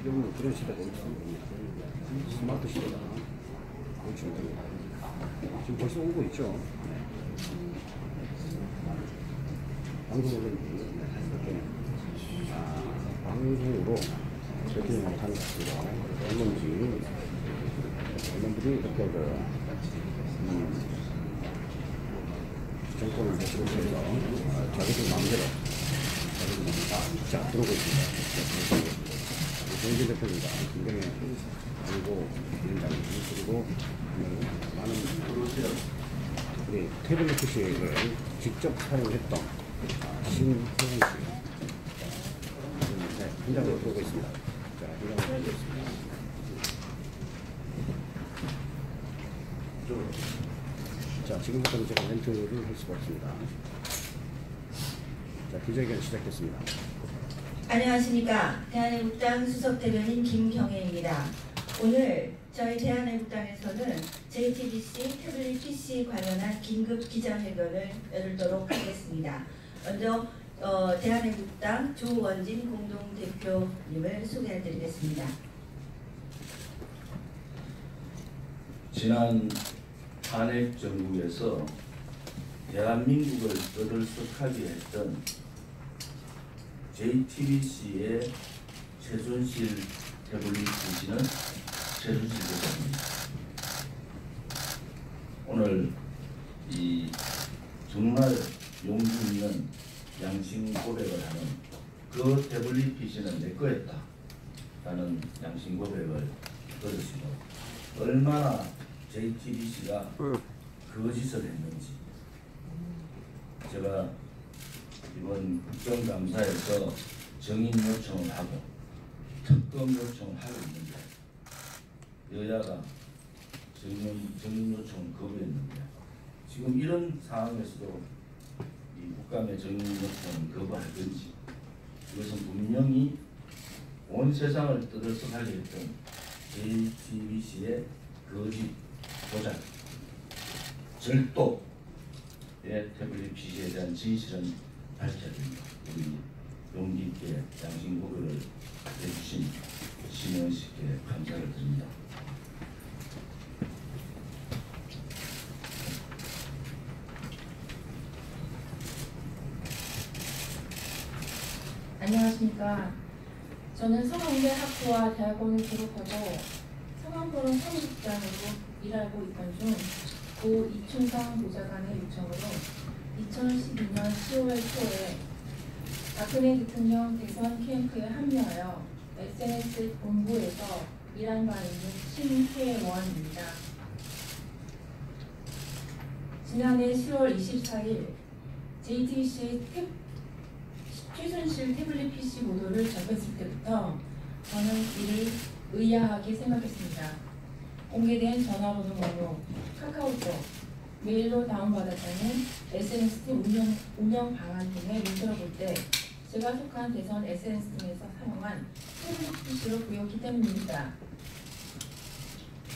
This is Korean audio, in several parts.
때문에 그런 시대가 있습니다. 스마트 시대가 지금 됩니다. 지금 벌써 오고 있죠. 방송으로 이렇게 방송으로 이렇게 못하는 것 같습니다. 언론들이 이렇게 정권을 모시고 해서 자기들 마음대로 자 들어오고 있습니다. 정진 대표입니다. 김경애 그리고 위원장님 그리고 많은 우리 태블릿 PC를 직접 사용했던 신혜원 씨 현장으로 들어오고 있습니다. 자, 현장으로 들어오고 있습니다. 자, 지금부터는 제가 멘트를 할 수가 없습니다. 자, 기자회견 시작했습니다. 안녕하십니까. 대한애국당 수석대변인 김경애입니다. 오늘 저희 대한애국당에서는 JTBC 태블릿 PC 관련한 긴급 기자회견을 열도록 하겠습니다. 먼저 대한애국당 조원진 공동대표님을 소개해드리겠습니다. 지난 탄핵 정부에서 대한민국을 떠들썩하게 했던 JTBC의 최순실 태블릿 PC는 최순실 회장입니다. 오늘 이 정말 용기 있는 양심 고백을 하는 그 태블릿 PC는 내 거였다 라는 양심 고백을 들었습니다. 얼마나 JTBC가 거짓을 했는지 제가 이번 국정감사에서 정인 요청을 하고 특검 요청을 하고 있는데 여야가 정인 요청을 거부했는데 지금 이런 상황에서도 이 국감의 정인 요청을 거부할 건지 이것은 분명히 온 세상을 떠들썩하게 했던 JTBC의 거짓, 조작, 절도의 태블릿 PC에 대한 진실은 밝혀야 됩니다. 우리 용기 있게 양심 고백을 해주신 신혜원 씨께 감사를 드립니다. 안녕하십니까. 저는 성황대 학부와 대학원을 졸업하고 성황포럼 사무국장으로 일하고 있던 중 고 이춘상 보좌관의 요청으로 2012년 10월 초에 박근혜 대통령 대선 캠프에 합류하여 SNS 본부에서 일한 바 있는 신혜원입니다. 지난해 10월 24일 JTBC 최순실 태블릿 PC 보도를 접했을 때부터 저는 이를 의아하게 생각했습니다. 공개된 전화번호 목록, 카카오톡, 메일로 다운받았다는 SNS 팀 운영 방안 등을 문서볼 때 제가 속한 대선 SNS 등에서 사용한 태블릿 PC로 보였기 때문입니다.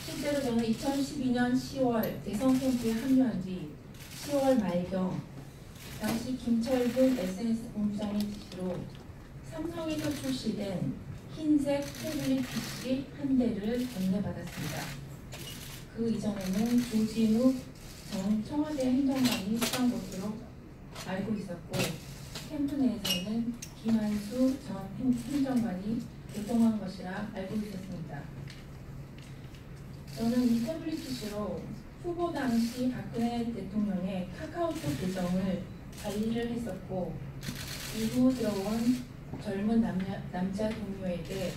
실제로 저는 2012년 10월 대선 캠프에 합류한 뒤 10월 말경 당시 김철근 SNS 본부장의 지시로 삼성에서 출시된 흰색 태블릿 PC 한 대를 전달받았습니다. 그 이전에는 조진우 전 청와대 행정관이 수한 것으로 알고 있었고 캠프 내에서는 김한수 전 행정관이 교통한 것이라 알고 있었습니다. 저는 이 태블릿 PC로 후보 당시 박근혜 대통령의 카카오톡 계정을 관리를 했었고 이후 들어온 젊은 남자 동료에게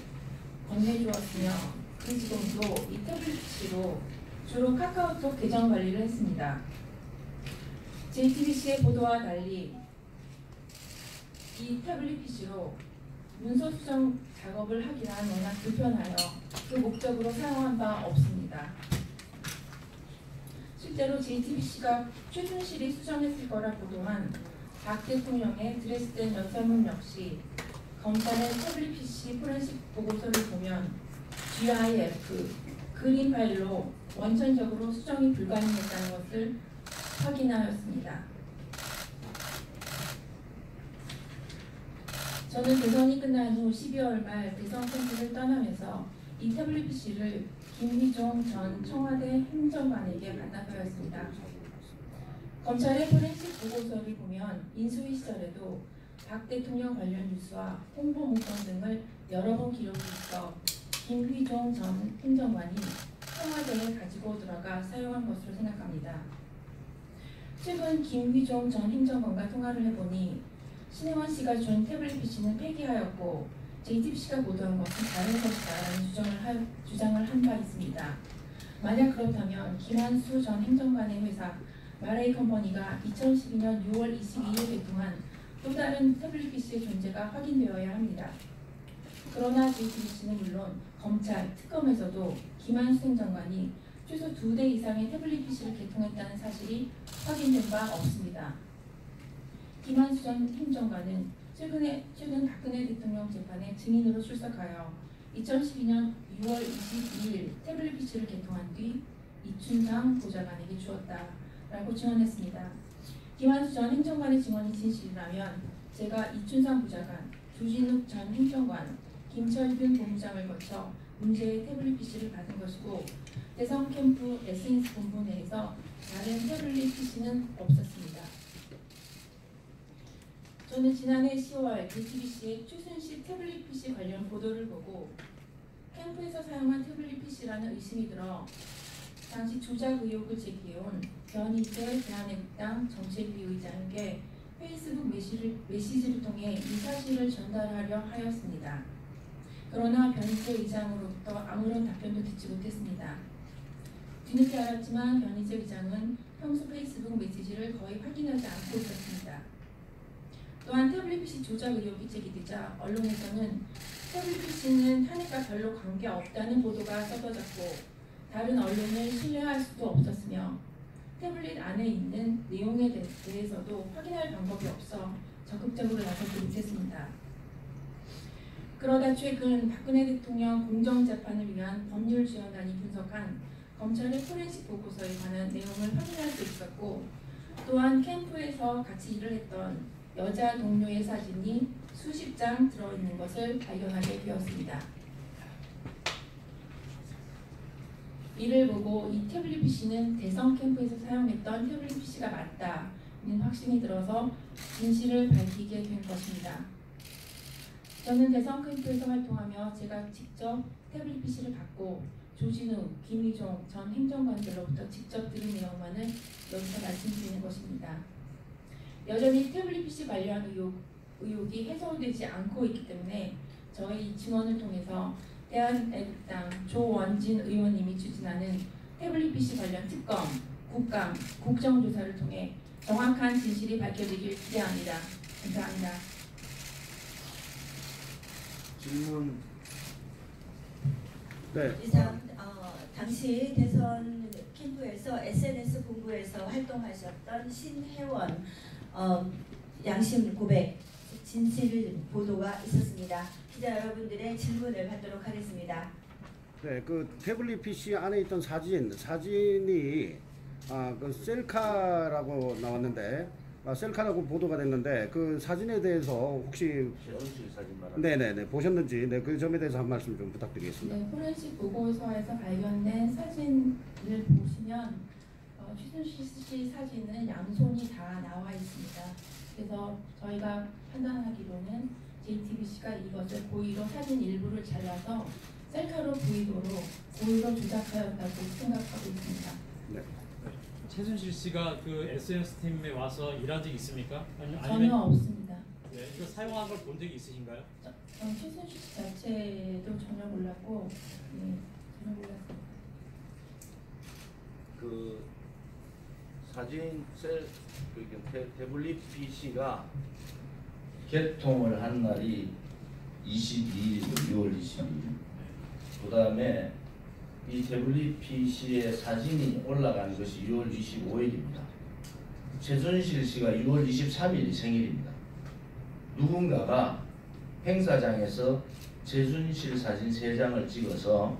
건네주었으며 그 지금도 이 태블릿 PC로 주로 카카오톡 계정 관리를 했습니다. JTBC의 보도와 달리 이 태블릿 PC로 문서 수정 작업을 하기란 워낙 불편하여 그 목적으로 사용한 바 없습니다. 실제로 JTBC가 최순실이 수정했을 거라 보도한 박 대통령의 드레스덴 연설문 역시 검찰의 태블릿 PC 포렌식 보고서를 보면 GIF, 그림 파일로 원천적으로 수정이 불가능했다는 것을 확인하였습니다. 저는 대선이 끝난 후 12월 말 대선 캠프를 떠나면서 이 태블릿 PC를 김휘종 전 청와대 행정관에게 반납하였습니다. 검찰의 포렌식 보고서를 보면 인수위 시절에도 박 대통령 관련 뉴스와 홍보 문건 등을 여러 번 기록이 있어 김휘종 전 행정관이 청와대에 가지고 들어가 사용한 것으로 생각합니다. 최근 김휘종 전 행정관과 통화를 해보니 신혜원 씨가 준 태블릿 PC는 폐기하였고 JTBC가 보도한 것은 다른 것이다라는 주장을 한 바 있습니다. 만약 그렇다면 김한수 전 행정관의 회사 마레이 컴퍼니가 2012년 6월 22일 개통한 또 다른 태블릿 PC의 존재가 확인되어야 합니다. 그러나 JTBC는 물론 검찰, 특검에서도 김한수 행정관이 최소 2대 이상의 태블릿 PC를 개통했다는 사실이 확인된 바 없습니다. 김한수 전 행정관은 최근 박근혜 대통령 재판에 증인으로 출석하여 2012년 6월 22일 태블릿 PC를 개통한 뒤 이춘상 보좌관에게 주었다라고 증언했습니다. 김한수 전 행정관의 증언이 진실이라면 제가 이춘상 보좌관, 조진욱 전 행정관, 김철균 본부장을 거쳐 문제의 태블릿 PC를 받은 것이고 대선 캠프 SNS 본부 내에서 다른 태블릿 PC는 없었습니다. 저는 지난해 10월 JTBC의 최순실 태블릿 PC 관련 보도를 보고 캠프에서 사용한 태블릿 PC라는 의심이 들어 당시 조작 의혹을 제기해온 변희재 대한애국당 정책위 의장에게 페이스북 메시지를 통해 이 사실을 전달하려 하였습니다. 그러나 변희재 의장으로부터 아무런 답변도 듣지 못했습니다. 뒤늦게 알았지만 변희재 의장은 평소 페이스북 메시지를 거의 확인하지 않고 있었습니다. 또한 태블릿 PC 조작 의혹이 제기되자 언론에서는 태블릿 PC는 탄핵과 별로 관계없다는 보도가 쏟아졌고 다른 언론을 신뢰할 수도 없었으며 태블릿 안에 있는 내용에 대해서도 확인할 방법이 없어 적극적으로 나서지 못했습니다. 그러다 최근 박근혜 대통령 공정재판을 위한 법률지원단이 분석한 검찰의 포렌식 보고서에 관한 내용을 확인할 수 있었고 또한 캠프에서 같이 일을 했던 여자 동료의 사진이 수십 장 들어있는 것을 발견하게 되었습니다. 이를 보고 이 태블릿 PC는 대선 캠프에서 사용했던 태블릿 PC가 맞다는 확신이 들어서 진실을 밝히게 된 것입니다. 저는 대선 캠프에서 활동하며 제가 직접 태블릿 PC를 받고 조진우, 김휘종 전 행정관들로부터 직접 들은 내용만을 여기서 말씀드리는 것입니다. 여전히 태블릿 PC 관련 의혹이 해소되지 않고 있기 때문에 저희 증언을 통해서 대한애국당 조원진 의원님이 추진하는 태블릿 PC 관련 특검, 국감, 국정조사를 통해 정확한 진실이 밝혀지길 기대합니다. 감사합니다. 질문. 네. 이상 당시 대선 캠프에서 SNS 본부에서 활동하셨던 신혜원 양심 고백 진실 보도가 있었습니다. 기자 여러분들의 질문을 받도록 하겠습니다. 네, 그 태블릿 PC 안에 있던 사진이 그 셀카라고 나왔는데 셀카라고 보도가 됐는데 그 사진에 대해서 혹시 최순실 사진 말하는 네네네 보셨는지 그 점에 대해서 한 말씀 좀 부탁드리겠습니다. 네, 포렌식 보고서에서 발견된 사진을 보시면 최순실 씨 사진은 양손이 다 나와 있습니다. 그래서 저희가 판단하기로는 JTBC가 이것을 고의로 사진 일부를 잘라서 셀카로 보이도록 고의로 조작하였다고 생각하고 있습니다. 네. 최순실 씨가 그 SNS 팀에 와서 일한 적이 있습니까? 전혀 없습니다. 네, 이거 사용한 걸 본 적이 있으신가요? 최순실 씨 자체도 전혀 몰랐고, 네, 전혀 몰랐습니다. 그 사진 태블릿 PC가 개통을 한 날이 22일이고 6월 22일. 그 다음에 이 태블릿 PC의 사진이 올라간 것이 6월 25일입니다. 최순실 씨가 6월 23일이 생일입니다. 누군가가 행사장에서 최순실 사진 3장을 찍어서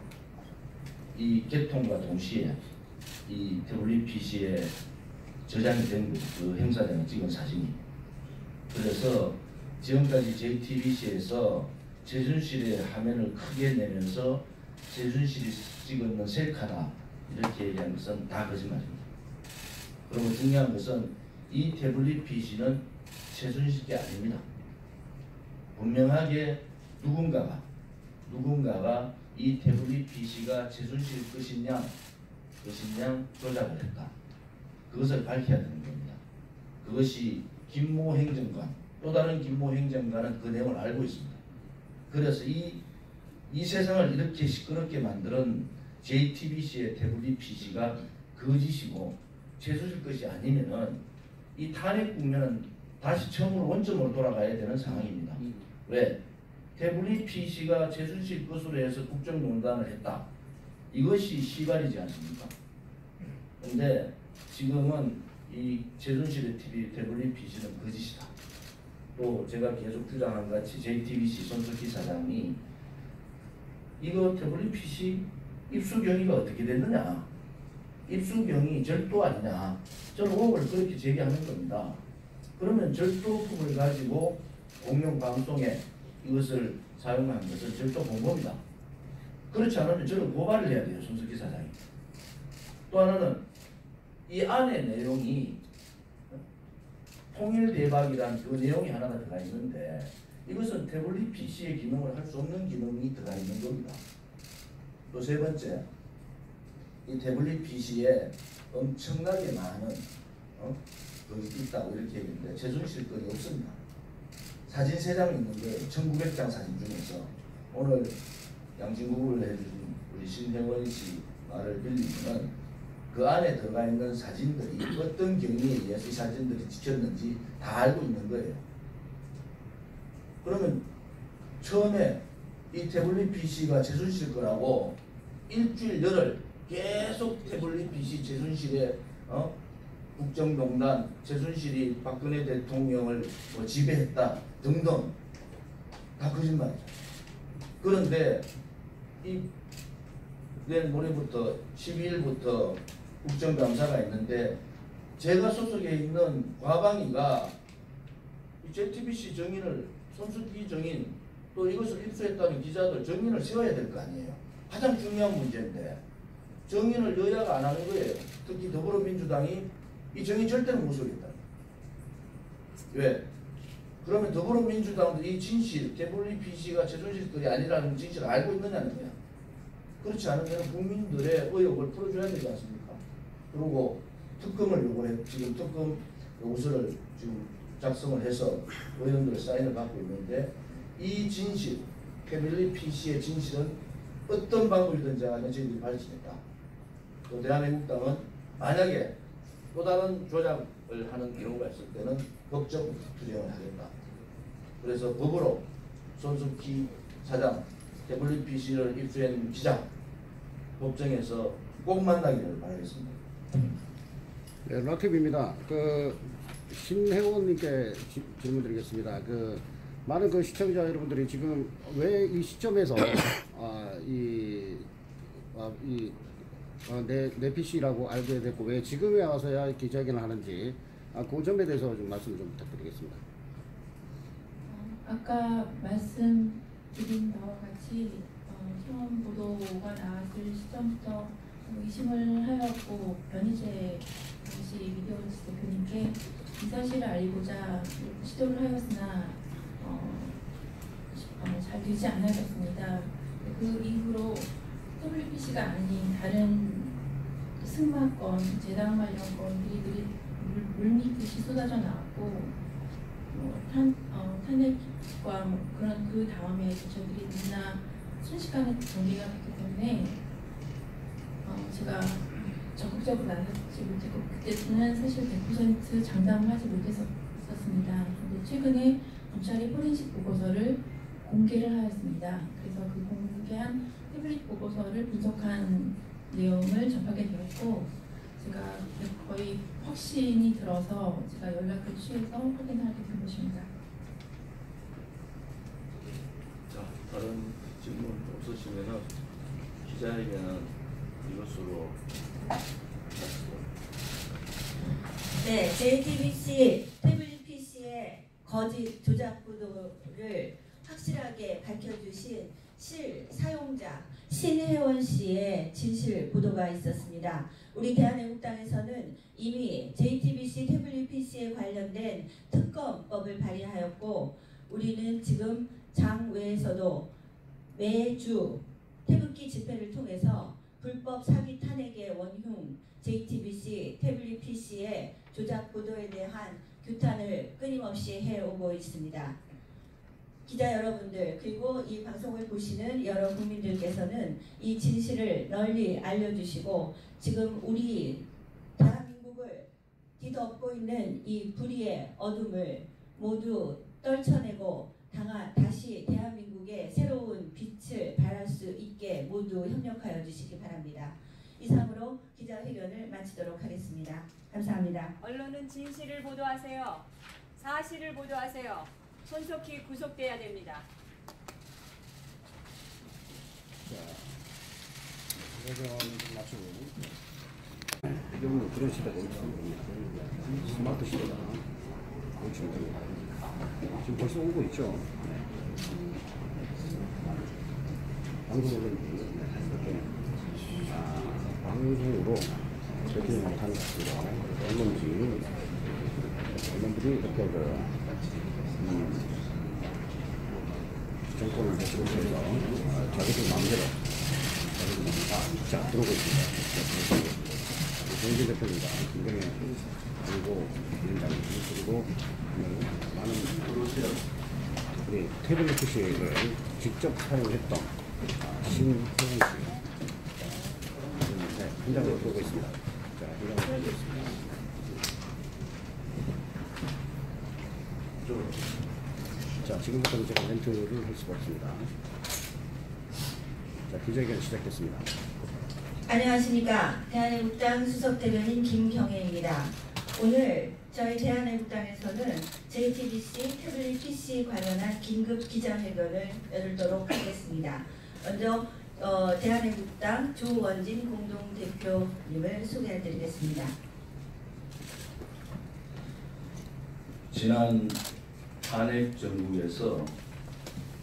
이 개통과 동시에 이 태블릿 PC에 저장이 된 그 행사장에 찍은 사진이. 그래서 지금까지 JTBC에서 최순실의 화면을 크게 내면서 최순실이 찍었는 셀카다 이렇게 얘기한 것은 다 거짓말입니다. 그리고 중요한 것은 이 태블릿 PC는 최순실 게 아닙니다. 분명하게 누군가가 이 태블릿 PC가 최순실 것이냐 조작을 했다. 그것을 밝혀야 되는 겁니다. 그것이 김모 행정관, 또 다른 김모 행정관은 그 내용을 알고 있습니다. 그래서 이 세상을 이렇게 시끄럽게 만드는 JTBC의 태블릿 PC가 거짓이고 최순실 것이 아니면은 이 탄핵 국면은 다시 처음으로 원점으로 돌아가야 되는 상황입니다. 왜? 태블릿 PC가 최순실 것으로 해서 국정농단을 했다. 이것이 시발이지 않습니까? 근데 지금은 이 최순실의 태블릿 PC는 거짓이다. 또 제가 계속 주장한 같이 JTBC 손석희 사장이 이거 태블릿 PC 입수 경위가 어떻게 됐느냐, 입수 경위 절도 아니냐, 저는 의혹을 그렇게 제기하는 겁니다. 그러면 절도품을 가지고 공영방송에 이것을 사용한 것은 절도 공범이다. 그렇지 않으면 저는 고발을 해야 돼요, 손석희 사장이. 또 하나는 이 안에 내용이 통일대박이라는 그 내용이 하나가 들어가 있는데 이것은 태블릿 PC의 기능을 할 수 없는 기능이 들어가 있는 겁니다. 또 세 번째, 이 태블릿 PC에 엄청나게 많은 것이 있다고 이렇게 얘기했는데 최순실 건이 없습니다. 사진 3장 있는데 1900장 사진 중에서 오늘 양진구를 해준 우리 신혜원 씨 말을 빌리면 그 안에 들어가 있는 사진들이 어떤 경위에 의해서 이 사진들이 찍혔는지 다 알고 있는 거예요. 그러면 처음에 이 태블릿 PC가 최순실 거라고 일주일 열흘 계속 태블릿 PC 최순실의 국정농단, 최순실이 박근혜 대통령을 지배했다 등등 다 거짓말이죠. 그런데 이 내일 모레부터 12일부터 국정감사가 있는데 제가 소속에 있는 과방위가 JTBC 정인을 손석희 정인 또 이것을 입수했다는 기자들 정인을 세워야 될 거 아니에요. 가장 중요한 문제인데 정인을 여야가 안 하는 거예요. 특히 더불어민주당이 이 정인 절대로 못 세우겠다. 왜? 그러면 더불어민주당도 이 진실, 태블릿 PC가 최순실 것이 아니라는 진실을 알고 있느냐는 거야. 그렇지 않으면 국민들의 의혹을 풀어줘야 되지 않습니까? 그리고 특검을 요구해, 지금 특검 요구서를 지금 작성을 해서 의원들 사인을 받고 있는데 이 진실, 태블릿 PC의 진실은 어떤 방법이든지 간에 저희들이 밝히겠다. 또 대한민국당은 만약에 또 다른 조작을 하는 경우가 있을 때는 법적 투쟁을 하겠다. 그래서 법으로 손석희 사장, 태블릿 PC를 입수한 기자 법정에서 꼭 만나기를 바라겠습니다. 네, 라티브입니다. 신혜원님께 질문드리겠습니다. 많은 시청자 여러분들이 지금 왜 이 시점에서 내 PC라고 알게 됐고 왜 지금에 와서야 기자회견을 하는지 그 점에 대해서 좀 말씀 좀 부탁드리겠습니다. 아까 말씀드린 바와 같이 처음 보도가 나왔을 시점부터 의심을 하였고 변희재 당시 미디어워치 대표님께 이 사실을 알리고자 시도를 하였으나 잘 되지 않았습니다. 그 이후로 태블릿 PC가 아닌 다른 승마권, 재단 관련 건들이 물밀듯이 쏟아져 나왔고 탄핵과 그런 그 다음에 저희들이 너무나 순식간에 전개가 됐기 때문에 제가 적극적으로 나서지 못했고 그때는 사실 100% 장담을 하지 못했었습니다. 그런데 최근에 검찰이 포렌식 보고서를 공개를 하였습니다. 그래서 그 공개한 태블릿 보고서를 분석한 내용을 접하게 되었고 제가 거의 확신이 들어서 제가 연락을 취해서 확인하게 된 것입니다. 자, 다른 질문 없으시면은 기자회견은 이것으로 네, JTBC 태블릿 PC의 거짓 조작 보도를 확실하게 밝혀주신 사용자 신혜원 씨의 진실 보도가 있었습니다. 우리 대한애국당에서는 이미 JTBC 태블릿 PC에 관련된 특검법을 발의하였고, 우리는 지금 장외에서도 매주 태극기 집회를 통해서 불법 사기 탄핵의 원흉 JTBC 태블릿 PC의 조작 보도에 대한 규탄을 끊임없이 해오고 있습니다. 기자 여러분들, 그리고 이 방송을 보시는 여러 국민들께서는 이 진실을 널리 알려주시고, 지금 우리 대한민국을 뒤덮고 있는 이 불의의 어둠을 모두 떨쳐내고 다시 대한민국의 새로운 빛을 발할 수 있게 모두 협력하여 주시기 바랍니다. 이상으로 기자회견을 마치도록 하겠습니다. 감사합니다. 언론은 진실을 보도하세요. 사실을 보도하세요. 손속히 구속돼야 됩니다. 회견 마치고 지금 그런 시대가 있습니다. 스마트 시대가 지금 됩니다. 지금 벌써 오고 있죠. 방송으로 이렇게 방송으로 이렇게 못하는 것 같습니다. 언론들이 이렇게 정권을 모시고 있어서 자기들 마음대로 자 들어오고 있습니다. 정진 대표입니다. 김경애 그리고 위원장님 그리고 많은 우리 태블릿 PC를 직접 사용했던 신혜원 씨 현장으로 들어오고 있습니다. 자 현장으로 들어오고 있습니다. 자, 지금부터는 제가 멘트를 할 수가 없습니다. 자, 기자회견 시작됐습니다. 안녕하십니까. 대한애국당 수석대변인 김경애입니다. 오늘 저희 대한애국당에서는 JTBC 태블릿 PC 관련한 긴급 기자회견을 열도록 하겠습니다. 먼저 대한애국당 조원진 공동대표님을 소개해드리겠습니다. 지난 탄핵 정국에서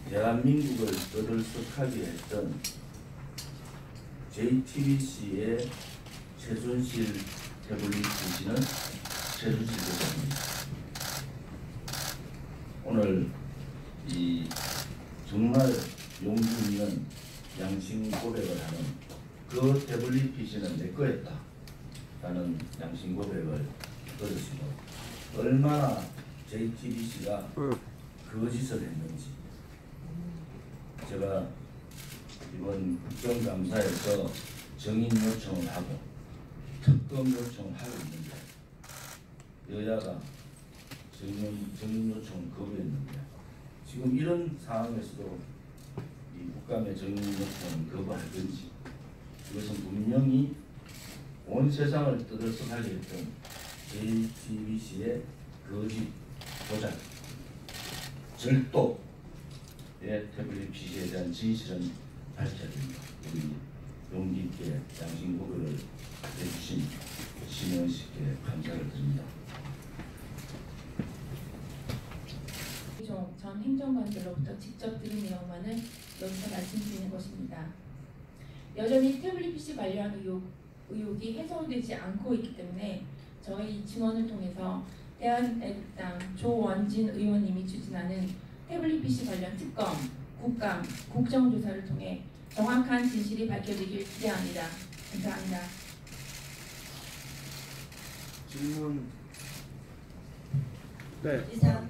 대한민국을 떠들썩하게 했던 JTBC의 최순실 태블릿 PC는 최순실 회장입니다. 오늘 이 정말 용기 있는 양심 고백을 하는 그 태블릿 PC는 내 거였다 라는 양심 고백을 들었습니다. 얼마나 JTBC가 거짓을 했는지 제가 이번 국정감사에서 정인 요청을 하고 특검 요청을 하고 있는데 여야가 정인 요청을 거부했는데 지금 이런 상황에서도 이 국감의 정인 요청을 거부할 건지, 이것은 분명히 온 세상을 떠들썩하게 했던 JTBC의 거짓 조작, 절도의 태블릿 PC에 대한 진실은 밝혀야 됩니다. 우리 용기 있게 양심 고백을 해주신 신혜원 씨께 감사를 드립니다. 전 행정관들로부터 직접 들은 내용만을 여기서 말씀드리는 것입니다. 여전히 태블릿 PC 관련 의혹이 해소되지 않고 있기 때문에 저희 증언을 통해서 대한애국당 조원진 의원님이 추진하는 태블릿 PC 관련 특검, 국감, 국정조사를 통해 정확한 진실이 밝혀지길 기대합니다. 감사합니다. 질문. 네. 이상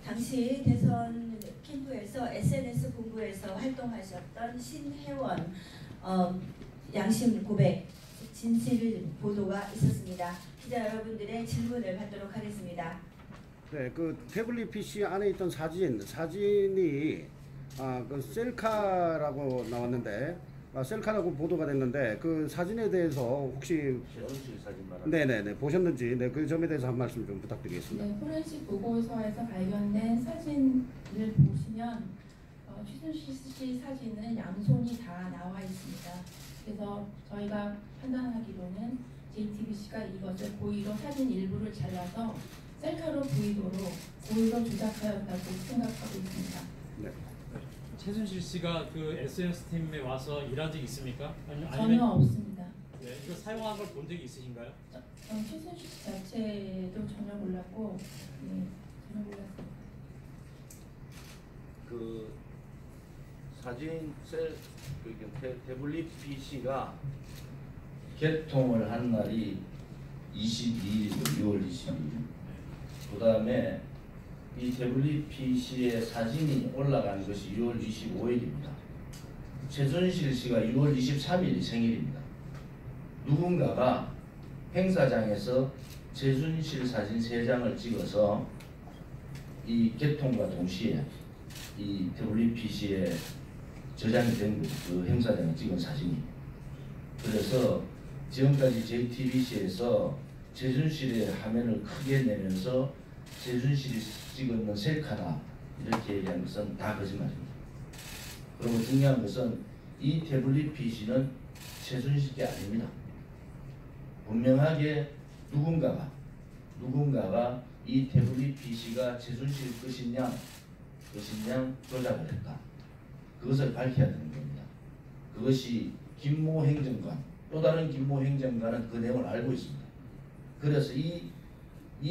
당시 대선 캠프에서 SNS 본부에서 활동하셨던 신혜원 양심 고백 진실 보도가 있었습니다. 기자 여러분들의 질문을 받도록 하겠습니다. 네, 그 태블릿 PC 안에 있던 사진이 그 셀카라고 나왔는데 셀카라고 보도가 됐는데 그 사진에 대해서 혹시 최순실 사진 말하는. 네네네 보셨는지 그 점에 대해서 한 말씀 좀 부탁드리겠습니다. 네, 포렌식 보고서에서 발견된 사진을 보시면 최순실 씨 사진은 양손이 다 나와 있습니다. 그래서 저희가 판단하기로는 JTBC가 이것을 고의로 사진 일부를 잘라서 셀카로 보이도록 고의로 조작하였다고 생각하고 있습니다. 네. 최순실 씨가 그 SNS 팀에 와서 일한 적 있습니까? 전혀 없습니다. 네, 이거 사용한 걸 본 적이 있으신가요? 최순실 씨 자체도 전혀 몰랐고, 네, 전혀 몰랐습니다. 그 사진 셀 태블릿 PC가 개통을 한 날이 22일이고 6월 22일. 그 다음에 이 태블릿 PC의 사진이 올라간 것이 6월 25일입니다. 최순실 씨가 6월 23일이 생일입니다. 누군가가 행사장에서 최순실 사진 3장을 찍어서 이 개통과 동시에 이 태블릿 PC에 저장이 된 그 행사장에 찍은 사진이. 그래서 지금까지 JTBC에서 최순실의 화면을 크게 내면서 최순실이 찍은 셀카다 이렇게 얘기한 것은 다 거짓말입니다. 그리고 중요한 것은 이 태블릿 PC는 최순실 게 아닙니다. 분명하게 누군가가 이 태블릿 PC가 최순실 것이냐 조작을 했다. 그것을 밝혀야 되는 겁니다. 그것이 김모 행정관, 또 다른 김모 행정관은 그 내용을 알고 있습니다. 그래서 이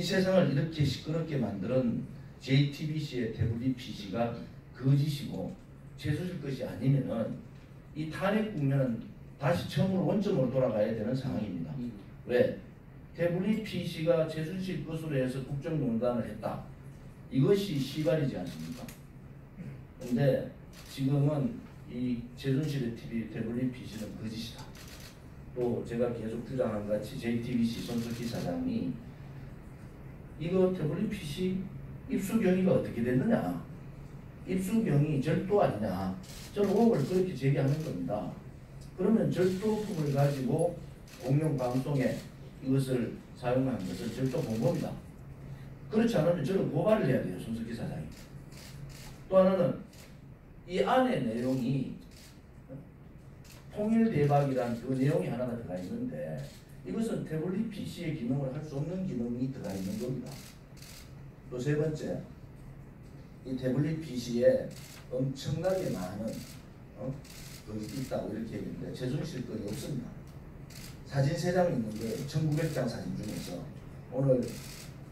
세상을 이렇게 시끄럽게 만드는 JTBC의 태블릿 PC가 거짓이고 최순실 것이 아니면은 이 탄핵 국면은 다시 처음으로 원점으로 돌아가야 되는 상황입니다. 왜? 태블릿 PC가 최순실 것으로 해서 국정농단을 했다. 이것이 시발이지 않습니까? 근데 지금은 이 최순실의 태블릿 PC는 거짓이다. 또 제가 계속 주장한 같이 JTBC 손석희 사장이 이거 태블릿 PC 입수 경위가 어떻게 됐느냐, 입수 경위 절도 아니냐, 저는 의혹을 그렇게 제기하는 겁니다. 그러면 절도품을 가지고 공영방송에 이것을 사용한 것은 절도 공범이다. 그렇지 않으면 저는 고발을 해야 돼요, 손석희 사장이. 또 하나는 이 안에 내용이 통일대박이란 그 내용이 하나가 들어가 있는데 이것은 태블릿 PC의 기능을 할 수 없는 기능이 들어가 있는 겁니다. 또 세 번째, 이 태블릿 PC에 엄청나게 많은 것이 있다고 이렇게 얘기했는데 최순실 건이 없습니다. 사진 3장 있는 게 1900장 사진 중에서 오늘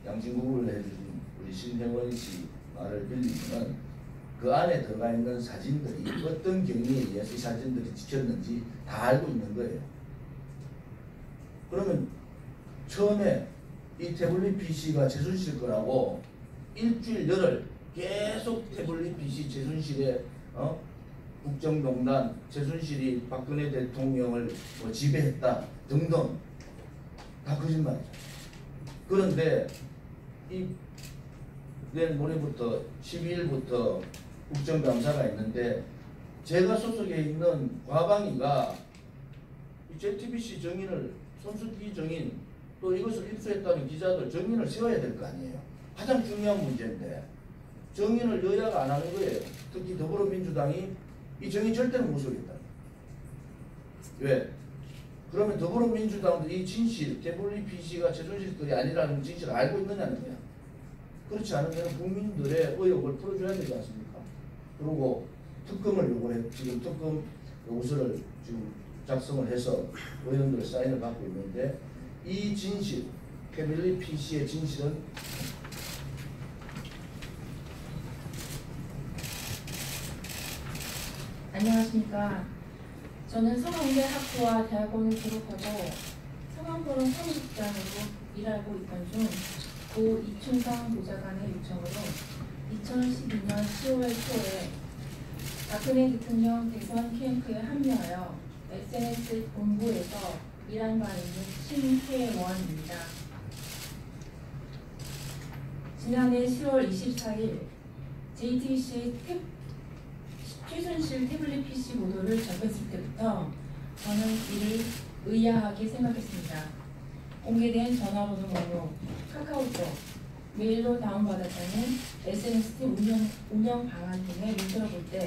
양진구를 해준 우리 신혜원 씨 말을 빌리면 그 안에 들어가 있는 사진들이 어떤 경위에 의해서 이 사진들이 찍혔는지 다 알고 있는 거예요. 그러면 처음에 이 태블릿 PC가 최순실 거라고 일주일 열흘 계속 태블릿 PC 최순실의 국정농단, 최순실이 박근혜 대통령을 지배했다 등등 다 거짓말이죠. 그런데 이 내일 모레부터 12일부터 국정감사가 있는데 제가 소속해 있는 과방위가 JTBC 정인을 손석희 정인 또 이것을 입수했다는 기자들 정인을 세워야 될 거 아니에요. 가장 중요한 문제인데 정인을 여야가 안 하는 거예요. 특히 더불어민주당이 이 정인 절대로 못 세우겠다. 왜? 그러면 더불어민주당도 이 진실, 태블릿 PC가 최순실 것이 아니라는 진실을 알고 있느냐는 거야. 그렇지 않으면 국민들의 의혹을 풀어줘야 되지 않습니까? 그리고 특검을 요구해, 지금 특검 요구서를 지금 작성을 해서 의원들 사인을 받고 있는데 이 진실, 태블릿 PC의 진실은 안녕하십니까. 저는 성황대 학부와 대학원을 졸업하고 성황포럼 사무국장으로 일하고 있던 중 고 이춘상 보좌관의 요청으로 2012년 10월 초에 박근혜 대통령 대선 캠프에 합류하여 SNS 본부에서 일한 바 있는 신혜원입니다. 지난해 10월 24일 JTBC 최순실 태블릿 PC 보도를 접했을 때부터 저는 이를 의아하게 생각했습니다. 공개된 전화번호 번호, 카카오톡, 메일로 다운받았다는 SNS팀 운영 방안 등의 문서를 볼 때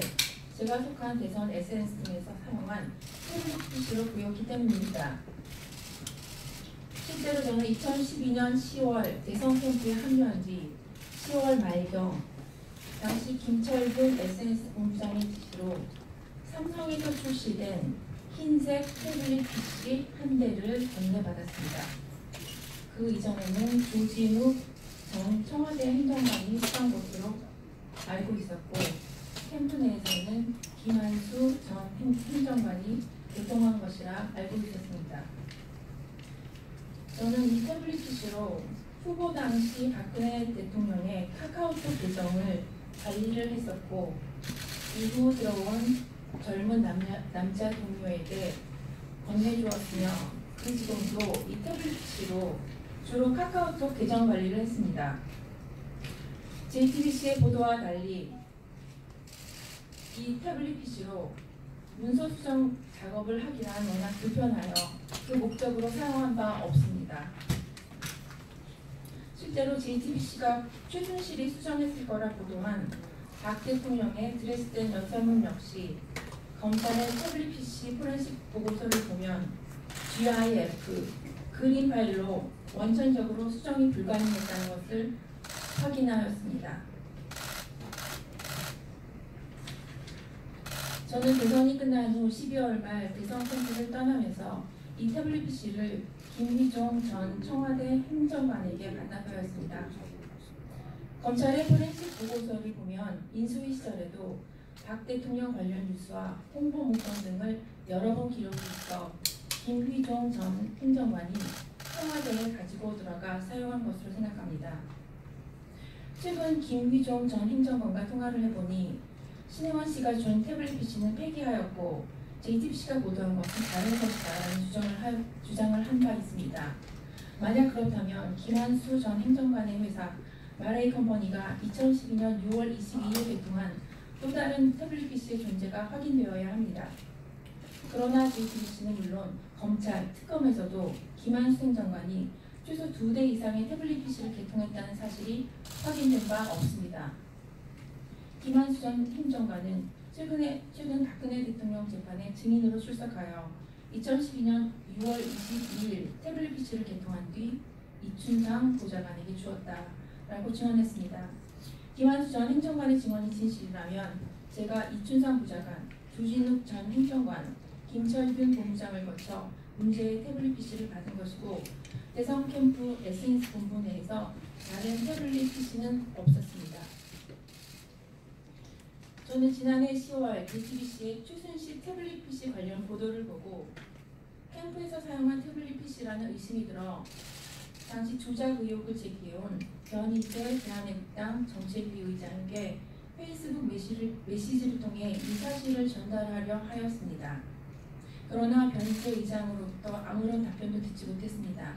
제가 속한 대선 SNS팀에서 사용한 태블릿 PC로 보였기 때문입니다. 실제로 저는 2012년 10월 대선 캠프에 합류한 뒤 10월 말경 당시 김철균 SNS 본부장의 지시로 삼성에서 출시된 흰색 태블릿 PC 한 대를 건네받았습니다. 그 이전에는 조진욱 전 청와대 행정관이 수상 것으로 알고 있었고 캠프 내에서는 김한수 전 행정관이 개통한 것이라 알고 있었습니다. 저는 이 태블릿 PC로 후보 당시 박근혜 대통령의 카카오톡 계정을 관리를 했었고 이후 들어온 젊은 남자 동료에게 건네주었으며 그 지금도 이 태블릿 PC로 주로 카카오톡 계정 관리를 했습니다. JTBC의 보도와 달리 이 태블릿 PC로 문서 수정 작업을 하기란 워낙 불편하여 그 목적으로 사용한 바 없습니다. 실제로 JTBC가 최순실이 수정했을 거라 보도한 박 대통령의 드레스덴 연설문 역시 검찰의 태블릿 PC 포렌식 보고서를 보면 GIF, 그림 파일로 원천적으로 수정이 불가능했다는 것을 확인하였습니다. 저는 대선이 끝난 후 12월 말 대선 캠프를 떠나면서 이 태블릿 PC를 김휘종 전 청와대 행정관에게 반납하였습니다. 검찰의 포렌식 보고서를 보면 인수위 시절에도 박 대통령 관련 뉴스와 홍보 문건 등을 여러 번 기록이 있어 김휘종 전 행정관이 청와대에 가지고 들어가 사용한 것으로 생각합니다. 최근 김휘종 전 행정관과 통화를 해보니 신혜원 씨가 준 태블릿 PC는 폐기하였고 JTBC가 보도한 것은 다른 것이다라는 주장을 한 바 있습니다. 만약 그렇다면 김한수 전 행정관의 회사 마레이 컴퍼니가 2012년 6월 22일 개통한 또 다른 태블릿 PC의 존재가 확인되어야 합니다. 그러나 JTBC는 물론 검찰, 특검에서도 김한수 행정관이 최소 2대 이상의 태블릿 PC를 개통했다는 사실이 확인된 바 없습니다. 김한수 전 행정관은 최근 박근혜 대통령 재판에 증인으로 출석하여 2012년 6월 22일 태블릿 PC를 개통한 뒤 이춘상 보좌관에게 주었다라고 증언했습니다. 김한수 전 행정관의 증언이 진실이라면 제가 이춘상 보좌관, 조진욱 전 행정관, 김철균 본부장을 거쳐 문제의 태블릿 PC를 받은 것이고 대선 캠프 SNS 본부 내에서 다른 태블릿 PC는 없었습니다. 저는 지난해 10월 JTBC의 최순실 태블릿 PC 관련 보도를 보고 캠프에서 사용한 태블릿 PC라는 의심이 들어 당시 조작 의혹을 제기해온 변희재 대한애국당 정책위 의장에게 페이스북 메시지를 통해 이 사실을 전달하려 하였습니다. 그러나 변희재 의장으로부터 아무런 답변도 듣지 못했습니다.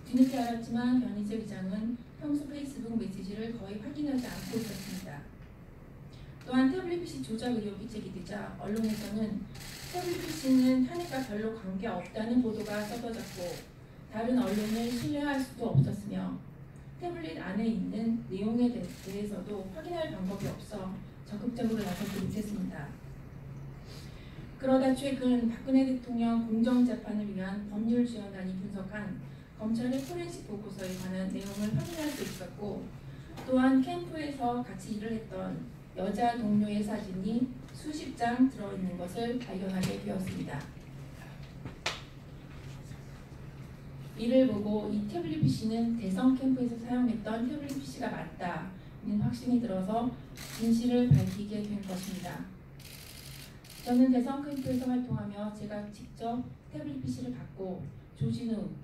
뒤늦게 알았지만 변희재 의장은 평소 페이스북 메시지를 거의 확인하지 않고 있었습니다. 또한 태블릿 PC 조작 의혹이 제기되자 언론에서는 태블릿 PC는 탄핵과 별로 관계없다는 보도가 쏟아졌고 다른 언론을 신뢰할 수도 없었으며 태블릿 안에 있는 내용에 대해서도 확인할 방법이 없어 적극적으로 나서지 못했습니다. 그러다 최근 박근혜 대통령 공정재판을 위한 법률지원단이 분석한 검찰의 포렌식 보고서에 관한 내용을 확인할 수 있었고 또한 캠프에서 같이 일을 했던 여자 동료의 사진이 수십 장 들어있는 것을 발견하게 되었습니다. 이를 보고 이 태블릿 PC는 대선 캠프에서 사용했던 태블릿 PC가 맞다는 확신이 들어서 진실을 밝히게 된 것입니다. 저는 대선 캠프에서 활동하며 제가 직접 태블릿 PC를 받고 조진욱,